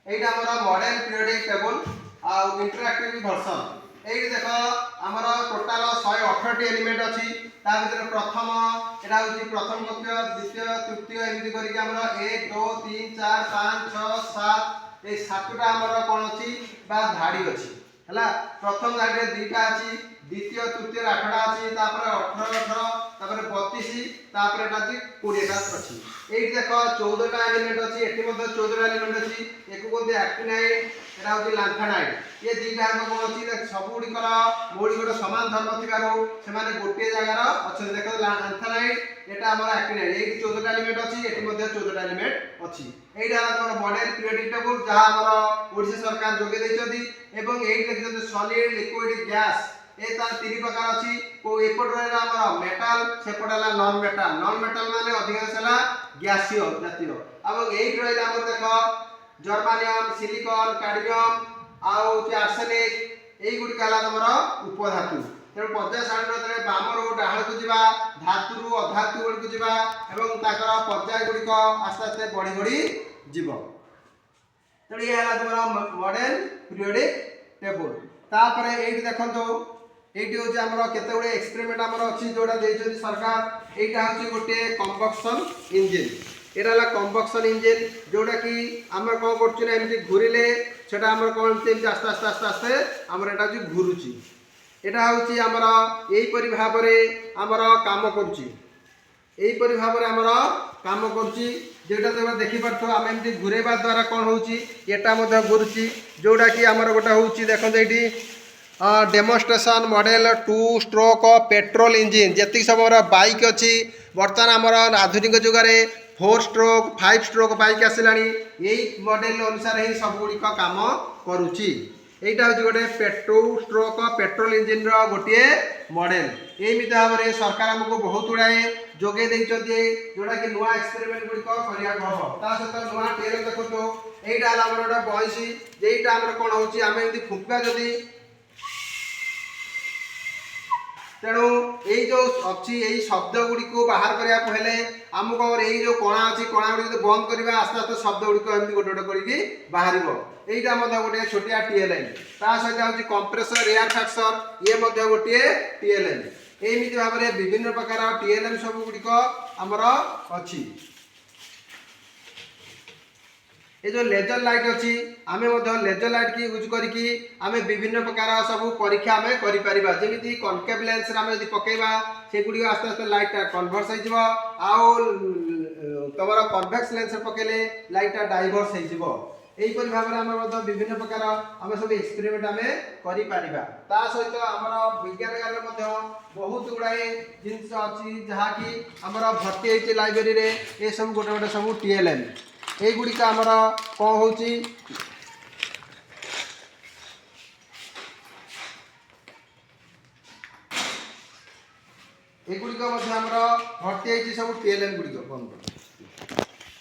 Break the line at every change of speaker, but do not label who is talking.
এইটা আমার model পিরিয়ডিक table आ interactive version এই দেখো আমার টোটাল 118টি এলিমেন্ট আছে তা ভিতরে প্রথম এটা হচ্ছে প্রথম কক্ষ দ্বিতীয় তৃতীয় এমনি করি আমরা 1 2 3 4 5 6 7 এই সাতটা আমার কোন আছে বা ধাড়ি আছে হলা প্রথম ধাড়িরে দুইটা আছে দ্বিতীয় তৃতীয় 8টা আছে তারপরে 18 18 তারপরে 32 তারপরে এটা আছে 20টা আছে এই দেখো 14টা এলিমেন্ট আছে এটি মধ্যে 14টা এলিমেন্ট আছে একু কোন অ্যাক্টিনাইড এটা হচ্ছে লান্থানাইড ये দুইটা আঙ্গ কোন আছে সবগুড়িকর মৌলিকটা সমান ধর্ম থিকারো সেমানে গোটিয়ে জায়গার আছে দেখো লান্থানাইড এটা আমার অ্যাক্টিনাইড এই 14টা এলিমেন্ট আছে এটি মধ্যে 14টা এলিমেন্ট আছে এইটা আমার মডেল পিরিয়ডিক টেবল যা আমার ওড়িশা সরকার যোগে দেইছদি এবং এই দেখতে সলিড লিকুইড গ্যাস ए तार तीन प्रकार अछि को एपट रहला हमर मेटल सेपटला नॉन मेटल माने अधिकांश हला गैसीय जातीय अब एई रहला हमर देखो जर्मानियम सिलिकॉन कैडमियम आउ आर्सेनिक एई गुडी काला हमर उपधातु तेणु पर्याय सारणी रे बामर ओ डाहळ को जिबा धातु रु अधातु गुडी को जिबा एवं ताकर पर्याय गुडी को आस्ते आस्ते बढ़ी बढ़ी जिवो तेणु ये हला हमर मॉडल पीरियोडिक टेबल तापरे एई देखंतो এইটি হচ্ছে আমরা কেতেগুড়ে এক্সপেরিমেন্ট আমরা আছে যেটা দিয়েছেন সরকার এইটা হচ্ছে গোটে কম্বকশন ইঞ্জিন এটা হলা কম্বকশন ইঞ্জিন যেটা কি আমরা কোন করছি না এমনি ঘুরিলে সেটা আমরা কোন এমনি আস্তে আস্তে আস্তে আস্তে আমরা এটা হচ্ছে ঘুরুছি এটা হচ্ছে আমরা এইপরি ভাবে আমরা কাম করছি এইপরি ভাবে আমরা কাম করছি যেটা তোমরা দেখি পারছো আমি এমনি ঘুরাইবা দ্বারা কোন হচ্ছে এটা মধ্যে ঘুরুছি যেটা কি আমার গোটা হচ্ছে দেখো এইটি demonstration model 2 stroke petrol engine जी सब बाइक अच्छी बर्तमान आमर आधुनिक जुगे 4 स्ट्रोक 5 स्ट्रोक बाइक आसला यही मॉडल अनुसार ही सबगुड़िक काम करुच्ची এইটা হচ্ছে গোটে 2 स्ट्रोक पेट्रोल इंजिन गोटे मॉडल एमती भाव में सरकार आमको बहुत गुड़ाए जोगे देइछथि जोटा कि नुआ एक्सपेरिमेंट गुड़िक करिया हबो ता सहित नुआ टेल देखो एटा हमर गोटे बयसी जेटा हमर कोन होची आमे एमती फुंका जदी तेणु यही जो अच्छी यही शब्द गुड़ी को बाहर करने हेले आमको यही जो कणा अच्छी कणा गुड़ी बंद करवा आस्ते आस्ते शब्द गुड़ी एमती गोटे गोटे करके बाहर यहाँ गोटे छोटिया टीएलएन ता सहित हूँ कंप्रेसर एयर फैक्टर ये गोटे टीएलएन एमती भाव में विभिन्न प्रकार टीएलएन सब गुड़िक आमर अच्छी ये जो लेजर लाइट अच्छी आमे लेजर लाइट की यूज करके आमे विभिन्न प्रकार सब परीक्षा आमे करि परिबा जेमिति कॉनकेव लेंस रे आमे यदि पकेबा से गुडी आस्ते आस्ते लाइट कन्वर्स हो जिवो आउ तमरा कन्वेक्स लेंस रे पकेले लाइट डाइवर्स हो जिवो एई परि भाबरे आमे विभिन्न प्रकार आमे सब एक्सपेरिमेंट आमे करि परिबा ता सहित हमर विज्ञान गार मध्ये बहुत गुडाए जिंस अछि जहा कि हमर भर्ती हेछि लाइब्रेरी रे ए सब गोटे गोटे सब टीएलएम এইগুড়িক আমার কম হচ্ছে এগুড়িক মধ্যে আমার ভর্তি হয়েছে সব টিএলএন গুড়িক বন্ধ